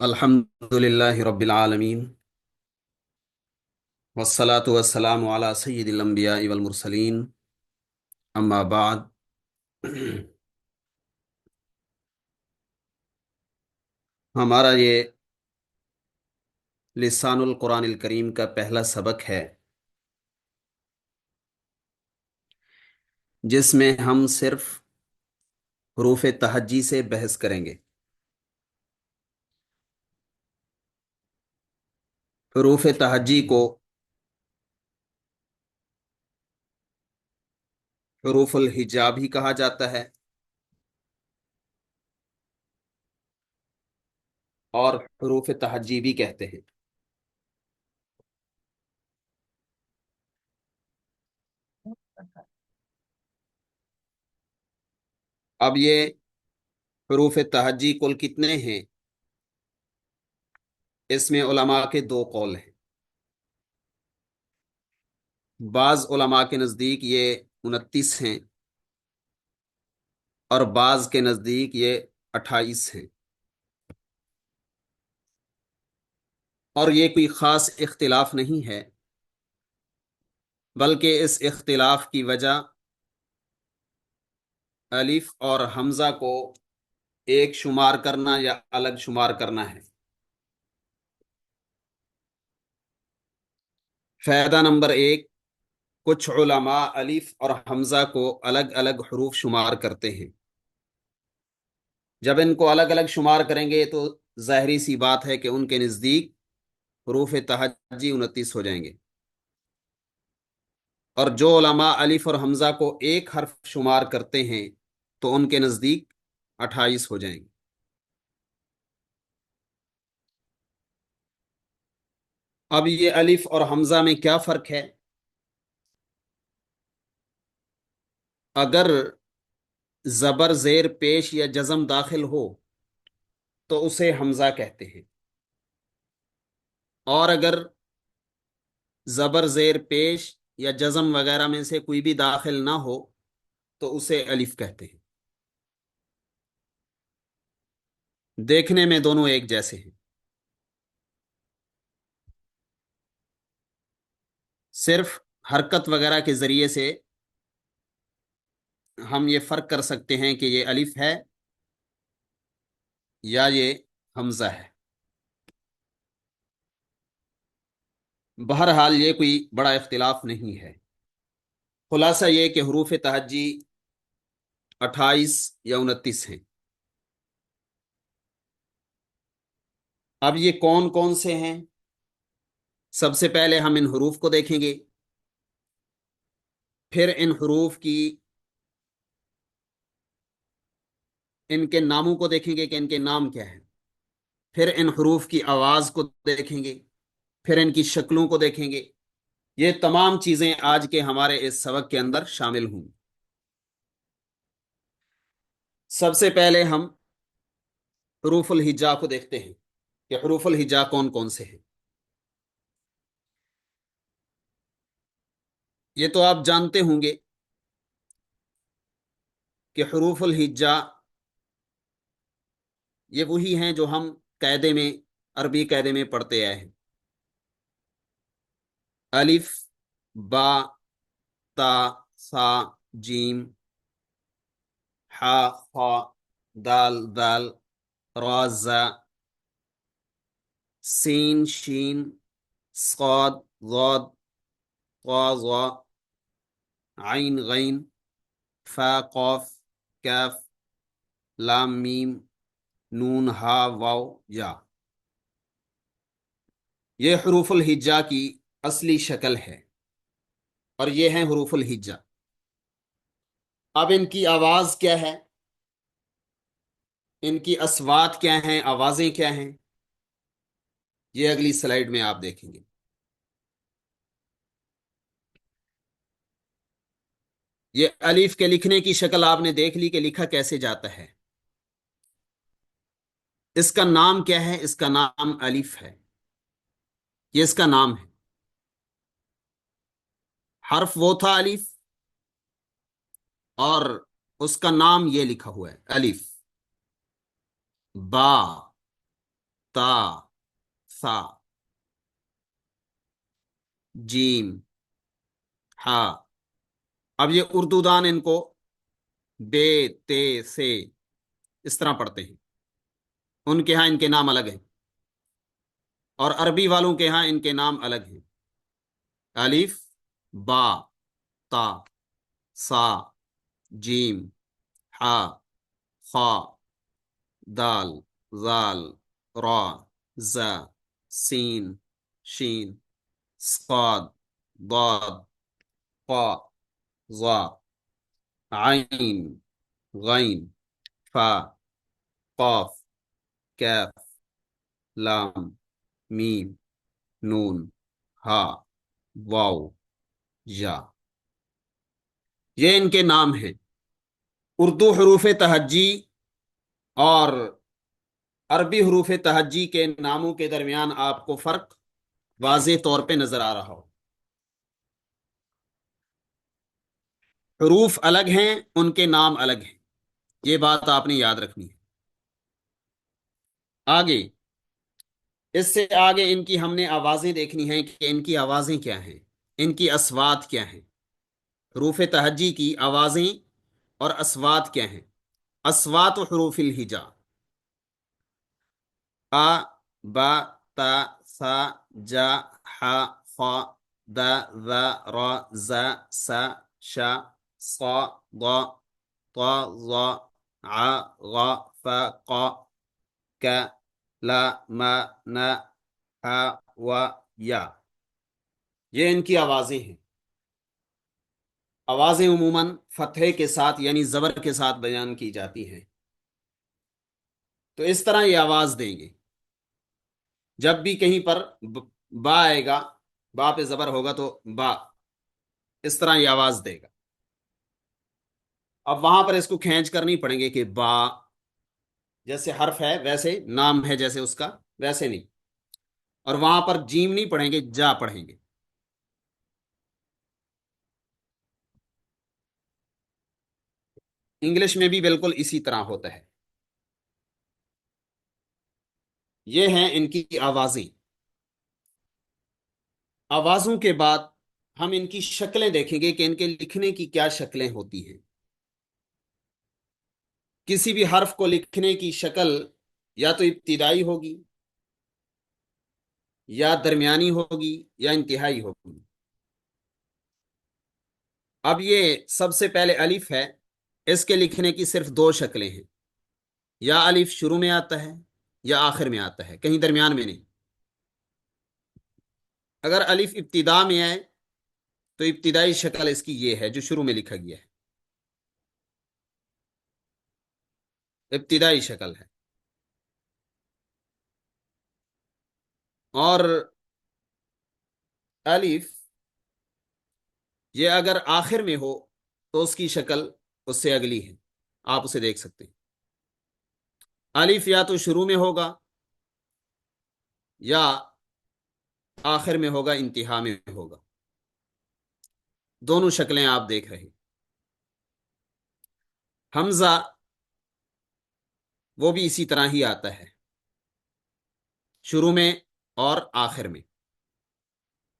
الحمد للہ رب العالمین والصلاة والسلام علی سید الانبیاء والمرسلین اما بعد۔ ہمارا یہ لسان القرآن الکریم کا پہلا سبق ہے، جس میں ہم صرف حروف تہجی سے بحث کریں گے۔ حروف تہجی کو حروف الہجا بھی کہا جاتا ہے اور حروف تہجی بھی کہتے ہیں۔ اب یہ حروف تہجی کل کتنے ہیں؟ اس میں علماء کے دو قول ہیں۔ بعض علماء کے نزدیک یہ 29 ہیں اور بعض کے نزدیک یہ 28 ہیں، اور یہ کوئی خاص اختلاف نہیں ہے، بلکہ اس اختلاف کی وجہ الف اور حمزہ کو ایک شمار کرنا یا الگ شمار کرنا ہے۔ فائدہ نمبر 1، کچھ علماء الف اور حمزہ کو الگ الگ حروف شمار کرتے ہیں۔ جب ان کو الگ الگ شمار کریں گے تو ظاہری سی بات ہے کہ ان کے نزدیک حروف تہجی 29 ہو جائیں گے، اور جو علماء الف اور حمزہ کو ایک حرف شمار کرتے ہیں تو ان کے نزدیک 28 ہو جائیں گے۔ اب یہ الف اور حمزہ میں کیا فرق ہے؟ اگر زبر زیر پیش یا جزم داخل ہو تو اسے حمزہ کہتے ہیں، اور اگر زبر زیر پیش یا جزم وغیرہ میں سے کوئی بھی داخل نہ ہو تو اسے الف کہتے ہیں۔ دیکھنے میں دونوں ایک جیسے ہیں، صرف حرکت وغیرہ کے ذریعے سے ہم یہ فرق کر سکتے ہیں کہ یہ الف ہے یا یہ حمزہ ہے۔ بہرحال یہ کوئی بڑا اختلاف نہیں ہے۔ خلاصہ یہ کہ حروف تہجی 28 یا 29 ہیں۔ اب یہ کون کون سے ہیں؟ سب سے پہلے ہم ان حروف کو دیکھیں گے، پھر ان حروف کی ان کے ناموں کو دیکھیں گے کہ ان کے نام کیا ہیں، پھر ان حروف کی آواز کو دیکھیں گے، پھر ان کی شکلوں کو دیکھیں گے۔ یہ تمام چیزیں آج کے ہمارے اس سبق کے اندر شامل ہوں۔ سب سے پہلے ہم حروف الہجا کو دیکھتے ہیں کہ حروف الہجا کون کون سے ہیں۔ یہ تو آپ جانتے ہوں گے کہ حروف الہجا یہ وہی ہیں جو ہم قاعدے میں، عربی قاعدے میں پڑھتے آئے ہیں۔ الف، با، تا، سا، جیم، ہا، خا، دال، دال، را، زا، سین، شین، صاد، ضاد، طا، ظا، عین، غین، فا، قاف، کاف، لام، میم، نون، ہا، واو، یا۔ یہ حروف الہجا کی اصلی شکل ہے، اور یہ ہیں حروف الہجا۔ اب ان کی آواز کیا ہے، ان کی اصوات کیا ہیں، آوازیں کیا ہیں، یہ اگلی سلائیڈ میں آپ دیکھیں گے۔ یہ الف کے لکھنے کی شکل آپ نے دیکھ لی کہ لکھا کیسے جاتا ہے۔ اس کا نام کیا ہے؟ اس کا نام الف ہے، یہ اس کا نام ہے۔ حرف وہ تھا الف، اور اس کا نام یہ لکھا ہوا ہے الف۔ با، تا، ثا، جیم، ہا. اب یہ اردو دان ان کو بے، تے، سے اس طرح پڑھتے ہیں. ان کے ہاں ان کے نام الگ ہیں، اور عربی والوں کے ہاں ان کے نام الگ ہیں. الف، با، تا، سا، جیم، ہا، خا، دال، زال، را، زا، سین، شین، صاد، ضاد، قا، ظا، عین، غین، فا، قاف، کاف، لام، میم، نون، ہا، واو، یا. یہ ان کے نام ہیں. اردو حروف تہجی اور عربی حروف تہجی کے ناموں کے درمیان آپ کو فرق واضح طور پہ نظر آ رہا ہو. حروف الگ ہیں، ان کے نام الگ ہیں. یہ بات آپ نے یاد رکھنی ہے. آگے، اس سے آگے ان کی ہم نے آوازیں دیکھنی ہیں کہ ان کی آوازیں کیا ہیں، ان کی اصوات کیا ہیں. حروف تہجی کی آوازیں اور اصوات کیا ہیں. اصوات و حروف الہجا: ا، با، تا، ثا، جا، ح، خ، د، ذ، ر، ز، س، ش، ص، ض، ط، ظ، ع، غ، ف، ق، ک، ل، م، ن، ح، و، یا. یہ ان کی آوازیں ہیں. آوازیں عموماً فتحے کے ساتھ یعنی زبر کے ساتھ بیان کی جاتی ہیں. تو اس طرح یہ آواز دیں گے. جب بھی کہیں پر با آئے گا، با پہ زبر ہوگا تو با، اس طرح یہ آواز دے گا. اب وہاں پر اس کو کھینچ کر نہیں پڑھیں گے کہ با جیسے حرف ہے ویسے، نام ہے جیسے اس کا ویسے نہیں. اور وہاں پر جیم نہیں پڑھیں گے، جا پڑھیں گے. انگلش میں بھی بالکل اسی طرح ہوتا ہے. یہ ہیں ان کی آوازیں. آوازوں کے بعد ہم ان کی شکلیں دیکھیں گے کہ ان کے لکھنے کی کیا شکلیں ہوتی ہیں. کسی بھی حرف کو لکھنے کی شکل یا تو ابتدائی ہوگی، یا درمیانی ہوگی، یا انتہائی ہوگی. اب یہ سب سے پہلے الف ہے. اس کے لکھنے کی صرف دو شکلیں ہیں. یا الف شروع میں آتا ہے یا آخر میں آتا ہے، کہیں درمیان میں نہیں. اگر الف ابتدا میں آئے تو ابتدائی شکل اس کی یہ ہے جو شروع میں لکھا گیا ہے، ابتدائی شکل ہے. اور الف یہ اگر آخر میں ہو تو اس کی شکل اس سے اگلی ہے، آپ اسے دیکھ سکتے ہیں. الف یا تو شروع میں ہوگا یا آخر میں ہوگا، انتہا میں ہوگا. دونوں شکلیں آپ دیکھ رہے ہیں. حمزہ وہ بھی اسی طرح ہی آتا ہے، شروع میں اور آخر میں.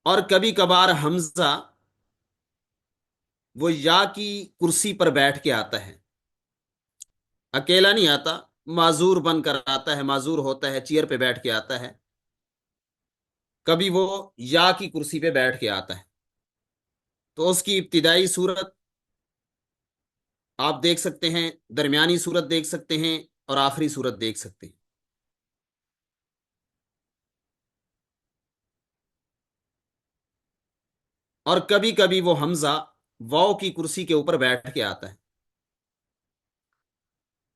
اور کبھی کبھار حمزہ وہ یا کی کرسی پر بیٹھ کے آتا ہے، اکیلا نہیں آتا، معذور بن کر آتا ہے، معذور ہوتا ہے، چیئر پہ بیٹھ کے آتا ہے. کبھی وہ یا کی کرسی پہ بیٹھ کے آتا ہے. تو اس کی ابتدائی صورت آپ دیکھ سکتے ہیں، درمیانی صورت دیکھ سکتے ہیں، اور آخری صورت دیکھ سکتے ہیں. اور کبھی کبھی وہ حمزہ واو کی کرسی کے اوپر بیٹھ کے آتا ہے،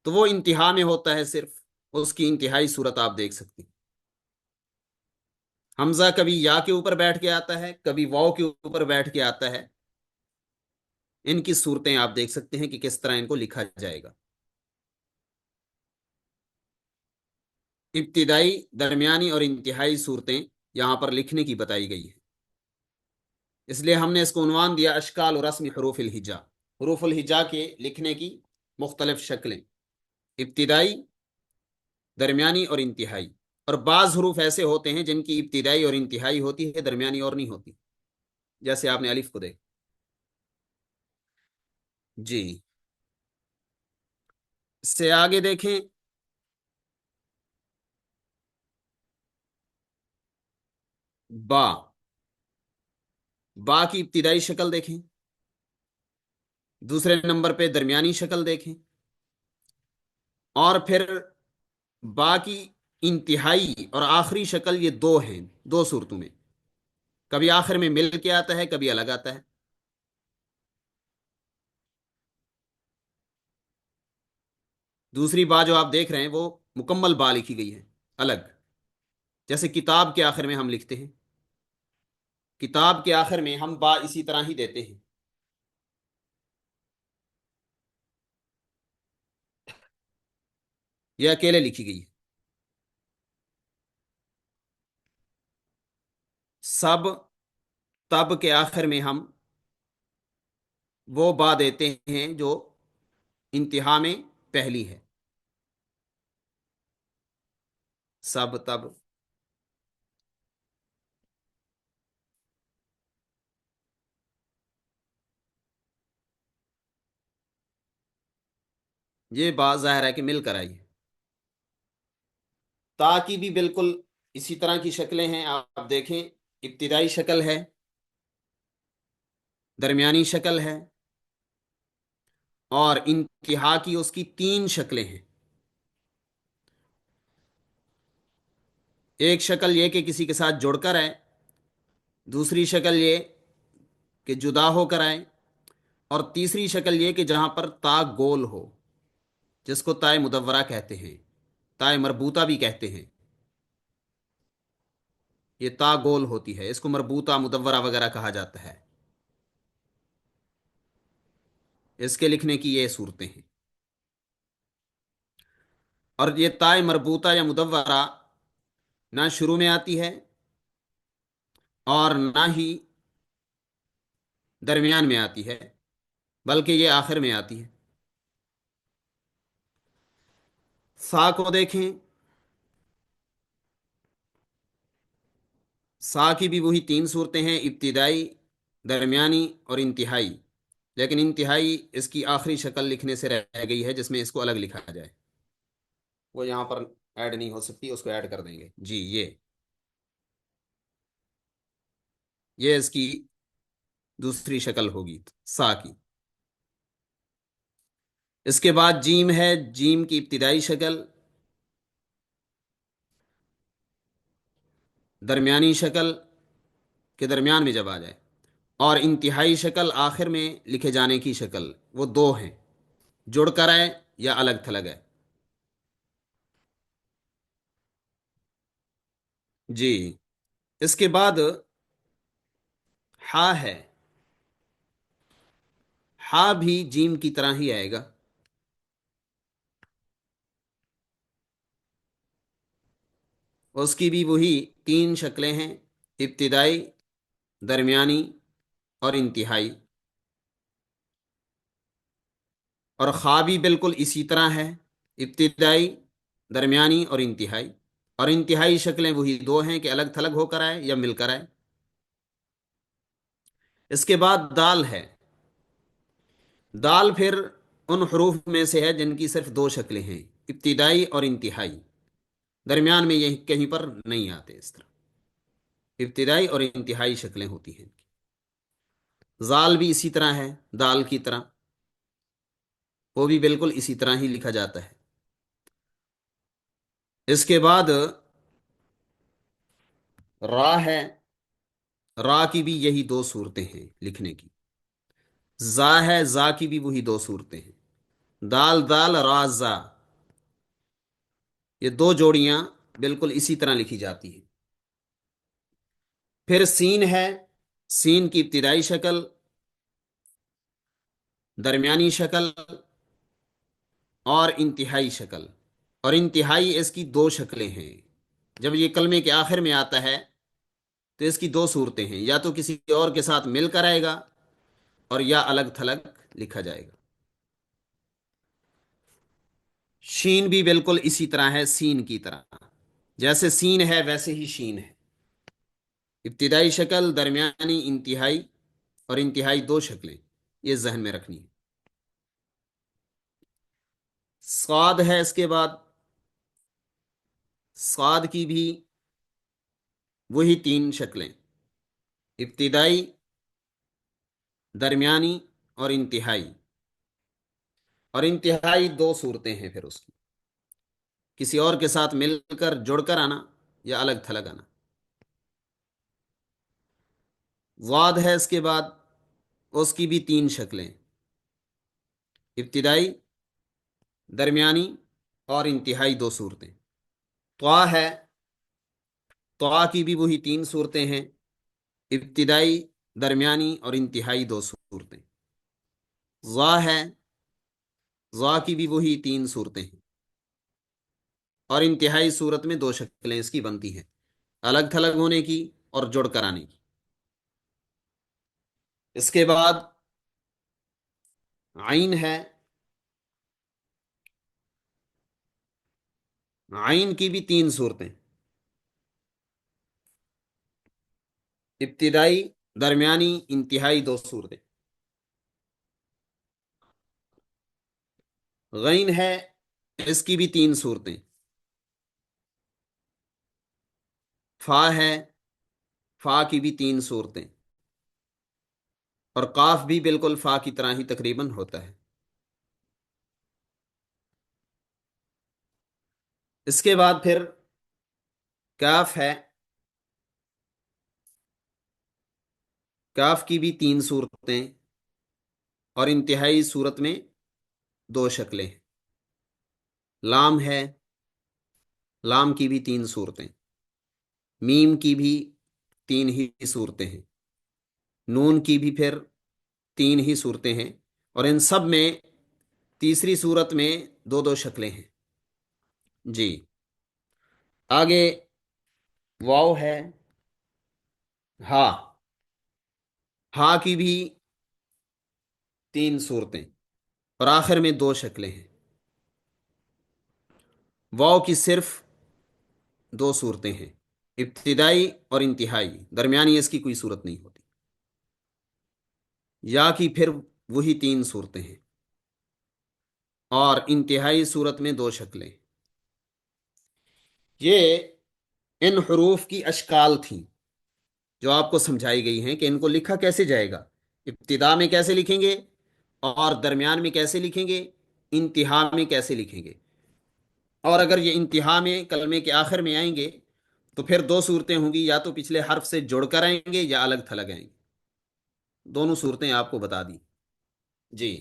تو وہ انتہا میں ہوتا ہے. صرف اس کی انتہائی صورت آپ دیکھ سکتے ہیں. حمزہ کبھی یا کے اوپر بیٹھ کے آتا ہے، کبھی واو کے اوپر بیٹھ کے آتا ہے. ان کی صورتیں آپ دیکھ سکتے ہیں کہ کس طرح ان کو لکھا جائے گا. ابتدائی، درمیانی اور انتہائی صورتیں یہاں پر لکھنے کی بتائی گئی ہیں. اس لیے ہم نے اس کو عنوان دیا اشکال و رسم حروف الہجا. حروف الہجا کے لکھنے کی مختلف شکلیں، ابتدائی، درمیانی اور انتہائی. اور بعض حروف ایسے ہوتے ہیں جن کی ابتدائی اور انتہائی ہوتی ہے، درمیانی اور نہیں ہوتی، جیسے آپ نے الف کو دیکھ. جی. اس سے آگے دیکھیں. با. با کی ابتدائی شکل دیکھیں. دوسرے نمبر پہ درمیانی شکل دیکھیں. اور پھر با کی انتہائی اور آخری شکل، یہ دو ہیں دو صورتوں میں. کبھی آخر میں مل کے آتا ہے، کبھی الگ آتا ہے. دوسری با جو آپ دیکھ رہے ہیں وہ مکمل با لکھی گئی ہے الگ. جیسے کتاب کے آخر میں ہم لکھتے ہیں، کتاب کے آخر میں ہم با اسی طرح ہی دیتے ہیں. یہ اکیلے لکھی گئی ہے. سب. تب کے آخر میں ہم وہ با دیتے ہیں جو انتہا میں پہلی ہے. سب تب. یہ با ظاہر ہے کہ مل کر آئی ہے. تا کی بھی بالکل اسی طرح کی شکلیں ہیں، آپ دیکھیں. ابتدائی شکل ہے، درمیانی شکل ہے، اور انتہا کی اس کی تین شکلیں ہیں. ایک شکل یہ کہ کسی کے ساتھ جڑ کر آئے. دوسری شکل یہ کہ جدا ہو کر آئے. اور تیسری شکل یہ کہ جہاں پر تا گول ہو، جس کو تائے مدورہ کہتے ہیں، تائے مربوطہ بھی کہتے ہیں. یہ تا گول ہوتی ہے، اس کو مربوطہ مدورہ وغیرہ کہا جاتا ہے. اس کے لکھنے کی یہ صورتیں ہیں. اور یہ تائے مربوطہ یا مدورہ نہ شروع میں آتی ہے اور نہ ہی درمیان میں آتی ہے، بلکہ یہ آخر میں آتی ہے. سا کو دیکھیں. سا کی بھی وہی تین صورتیں ہیں، ابتدائی، درمیانی اور انتہائی. لیکن انتہائی اس کی آخری شکل لکھنے سے رہ گئی ہے، جس میں اس کو الگ لکھا جائے. وہ یہاں پر ایڈ نہیں ہو سکتی، اس کو ایڈ کر دیں گے. جی. یہ اس کی دوسری شکل ہوگی سا کی. اس کے بعد جیم ہے. جیم کی ابتدائی شکل، درمیانی شکل کے درمیان میں جب آ جائے، اور انتہائی شکل آخر میں لکھے جانے کی شکل. وہ دو ہیں، جڑ کر ہے یا الگ تھلگ ہے. جی. اس کے بعد ہا ہے. ہا بھی جیم کی طرح ہی آئے گا. اس کی بھی وہی تین شکلیں ہیں، ابتدائی، درمیانی اور انتہائی. اور خا بھی بالکل اسی طرح ہے، ابتدائی، درمیانی اور انتہائی. اور انتہائی شکلیں وہی دو ہیں کہ الگ تھلگ ہو کر آئے یا مل کر آئے. اس کے بعد دال ہے. دال پھر ان حروف میں سے ہے جن کی صرف دو شکلیں ہیں، ابتدائی اور انتہائی. درمیان میں یہ کہیں پر نہیں آتے. اس طرح ابتدائی اور انتہائی شکلیں ہوتی ہیں. زال بھی اسی طرح ہے، دال کی طرح. وہ بھی بالکل اسی طرح ہی لکھا جاتا ہے. اس کے بعد را ہے. را کی بھی یہی دو صورتیں ہیں لکھنے کی. زا ہے. زا کی بھی وہی دو صورتیں ہیں. دال دال را زا، یہ دو جوڑیاں بالکل اسی طرح لکھی جاتی ہیں. پھر سین ہے. سین کی ابتدائی شکل، درمیانی شکل اور انتہائی شکل. اور انتہائی اس کی دو شکلیں ہیں. جب یہ کلمے کے آخر میں آتا ہے تو اس کی دو صورتیں ہیں، یا تو کسی اور کے ساتھ مل کر آئے گا اور یا الگ تھلگ لکھا جائے گا. شین بھی بالکل اسی طرح ہے، سین کی طرح. جیسے سین ہے ویسے ہی شین ہے. ابتدائی شکل، درمیانی، انتہائی، اور انتہائی دو شکلیں، یہ ذہن میں رکھنی ہے. صاد ہے اس کے بعد. صاد کی بھی وہی تین شکلیں: ابتدائی، درمیانی، اور انتہائی. اور انتہائی دو صورتیں ہیں پھر اس کی: کسی اور کے ساتھ مل کر جڑ کر آنا، یا الگ تھلگ آنا. ضاد ہے اس کے بعد. اس کی بھی تین شکلیں: ابتدائی، درمیانی، اور انتہائی دو صورتیں. طا ہے. طا کی بھی وہی تین صورتیں ہیں: ابتدائی، درمیانی، اور انتہائی دو صورتیں. ظا ہے. ظا کی بھی وہی تین صورتیں ہیں، اور انتہائی صورت میں دو شکلیں اس کی بنتی ہیں: الگ تھلگ ہونے کی اور جڑ کر آنے کی. اس کے بعد عین ہے. عین کی بھی تین صورتیں: ابتدائی، درمیانی، انتہائی دو صورتیں. غین ہے. اس کی بھی تین صورتیں: فا ہے. فا کی بھی تین صورتیں. اور قاف بھی بالکل فا کی طرح ہی تقریباً ہوتا ہے. اس کے بعد پھر کاف ہے. کاف کی بھی تین صورتیں، اور انتہائی صورت میں دو شکلیں ہیں. لام ہے. لام کی بھی تین صورتیں. میم کی بھی تین ہی صورتیں ہیں. نون کی بھی پھر تین ہی صورتیں ہیں، اور ان سب میں تیسری صورت میں دو دو شکلیں ہیں. جی. آگے واو ہے. ہا. ہا کی بھی تین صورتیں، اور آخر میں دو شکلیں ہیں. واو کی صرف دو صورتیں ہیں: ابتدائی اور انتہائی. درمیانی اس کی کوئی صورت نہیں ہوتی. یا کی پھر وہی تین صورتیں ہیں، اور انتہائی صورت میں دو شکلیں. یہ ان حروف کی اشکال تھیں جو آپ کو سمجھائی گئی ہیں کہ ان کو لکھا کیسے جائے گا. ابتدا میں کیسے لکھیں گے، اور درمیان میں کیسے لکھیں گے، انتہا میں کیسے لکھیں گے. اور اگر یہ انتہا میں کلمے کے آخر میں آئیں گے تو پھر دو صورتیں ہوں گی: یا تو پچھلے حرف سے جڑ کر آئیں گے، یا الگ تھلگ آئیں گے. دونوں صورتیں آپ کو بتا دی. جی.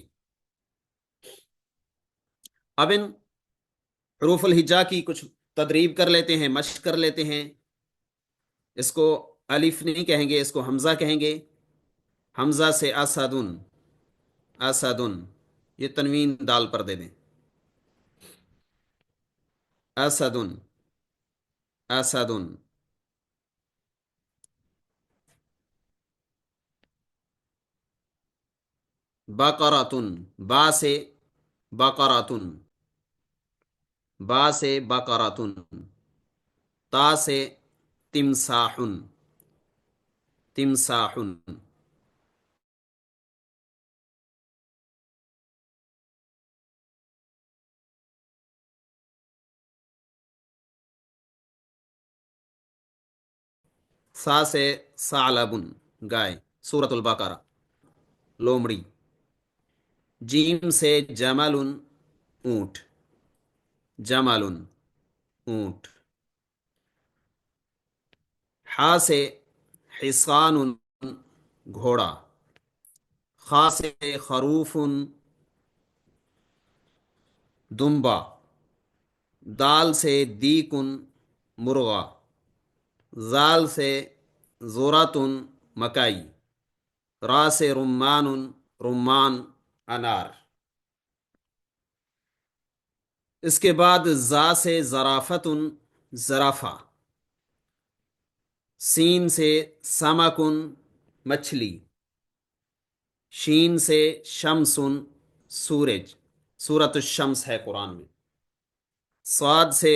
اب ان حروف الہجا کی کچھ تدریب کر لیتے ہیں، مشق کر لیتے ہیں. اس کو الف نہیں کہیں گے، اس کو حمزہ کہیں گے. حمزہ سے اسدن. اسدن. یہ تنوین دال پر دے دیں. اسدن. اسدن. بقراتن. با سے بقراتن. با سے بقراتن. تا سے تمساحن. تمساحن. سا سے ثعلبن. گائے. سورۃ البقرہ. لومڑی. جیم سے جمل. اونٹ. جمل. اونٹ. حا سے حصان. گھوڑا. خا سے خروف. دمبا. دال سے دیکن. مرغا. زال سے زوراتن. مکائی. را سے رمان. رمان. انار. اس کے بعد زا سے زرافت. زرافہ. سین سے سمکن. مچھلی. شین سے شمسن. سورج. سورۃ الشمس ہے قرآن میں. صاد سے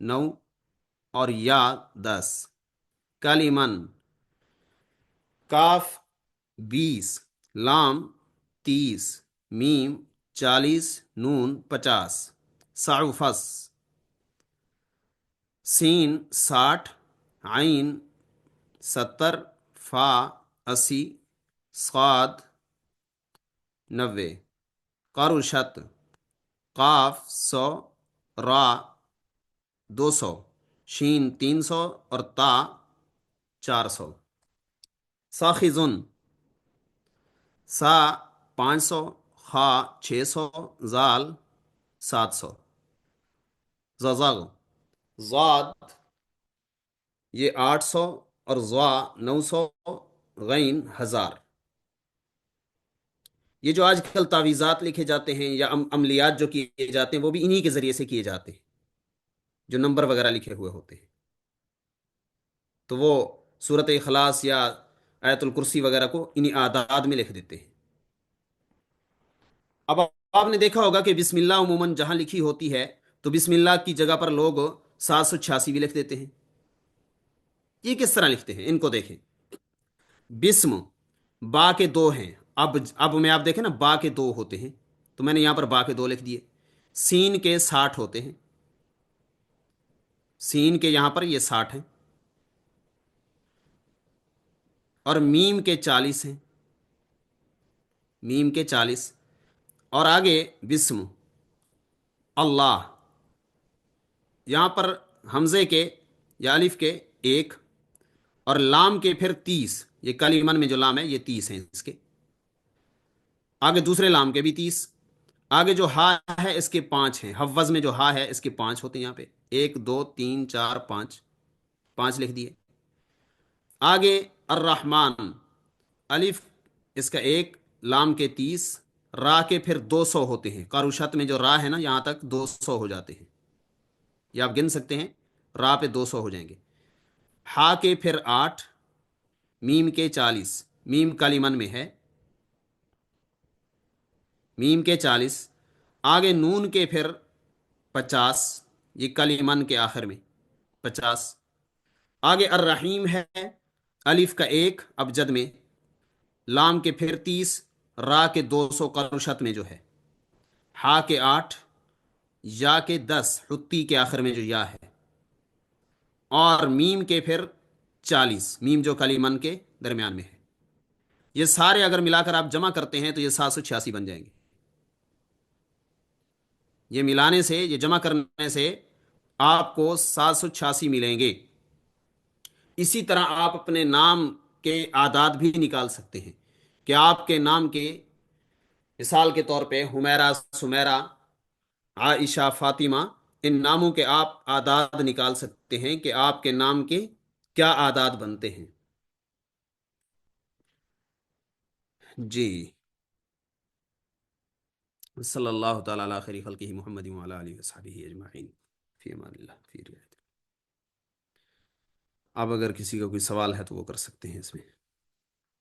9 اور یا 10. کلیمن کاف 20، لام 30، میم 40، نون 50. سعفس سین 60، عین 70، فا 80، صاد 90. قرشت قاف 100، را 200، شین 300 اور تا 400. ساخزن سا 500، خا 600، زال 700. ززغ زاد یہ 800 اور زوا 900، غین 1000. یہ جو آج کل تعویذات لکھے جاتے ہیں یا عملیات جو کیے جاتے ہیں وہ بھی انہی کے ذریعے سے کیے جاتے ہیں، جو نمبر وغیرہ لکھے ہوئے ہوتے ہیں. تو وہ سورت اخلاص یا آیت الکرسی وغیرہ کو انہی اعداد میں لکھ دیتے ہیں. اب آپ نے دیکھا ہوگا کہ بسم اللہ عموماً جہاں لکھی ہوتی ہے تو بسم اللہ کی جگہ پر لوگ 786 بھی لکھ دیتے ہیں. یہ کس طرح لکھتے ہیں؟ ان کو دیکھیں. بسم با کے دو ہیں. اب میں آپ دیکھیں نا، با کے دو ہوتے ہیں تو میں نے یہاں پر با کے دو لکھ دیے. سین کے 60 ہوتے ہیں، سین کے یہاں پر یہ 60 ہیں. اور میم کے 40 ہیں، میم کے 40. اور آگے بسم اللہ، یہاں پر حمزے کے یا الف کے 1 اور لام کے پھر 30. یہ کلیمن میں جو لام ہے یہ 30 ہیں اس کے. آگے دوسرے لام کے بھی 30. آگے جو ہا ہے اس کے 5 ہیں، حفظ میں جو ہا ہے اس کے 5 ہوتے ہیں یہاں پہ. 1 2 3 4 5، 5 لکھ دیے. آگے الرحمن، الف اس کا 1، لام کے 30، را کے پھر 200 ہوتے ہیں. قاروشت میں جو را ہے نا یہاں تک 200 ہو جاتے ہیں، یہ آپ گن سکتے ہیں، را پہ 200 ہو جائیں گے. ہا کے پھر 8، میم کے 40، میم کلیمن میں ہے، میم کے 40. آگے نون کے پھر 50، یہ کلیمن کے آخر میں 50. آگے الرحیم ہے، الف کا 1 ابجد میں، لام کے پھر 30، را کے 200 قرشت میں جو ہے، ہا کے 8، یا کے 10 حتی کے آخر میں جو یا ہے، اور میم کے پھر 40، میم جو کلیمن کے درمیان میں ہے. یہ سارے اگر ملا کر آپ جمع کرتے ہیں تو یہ 786 بن جائیں گے. یہ ملانے سے، یہ جمع کرنے سے آپ کو 786 ملیں گے. اسی طرح آپ اپنے نام کے اعداد بھی نکال سکتے ہیں کہ آپ کے نام کے، مثال کے طور پہ حمیرہ، سمیرہ، عائشہ، فاطمہ، ان ناموں کے آپ اعداد نکال سکتے ہیں کہ آپ کے نام کے کیا اعداد بنتے ہیں. جی. صلی اللہ تعالی علی خیر خلقہ محمد وعلی آلہ وصحبہ اجمعین. فی امان اللہ، فی رعایت. اب اگر کسی کا کوئی سوال ہے تو وہ کر سکتے ہیں اس میں.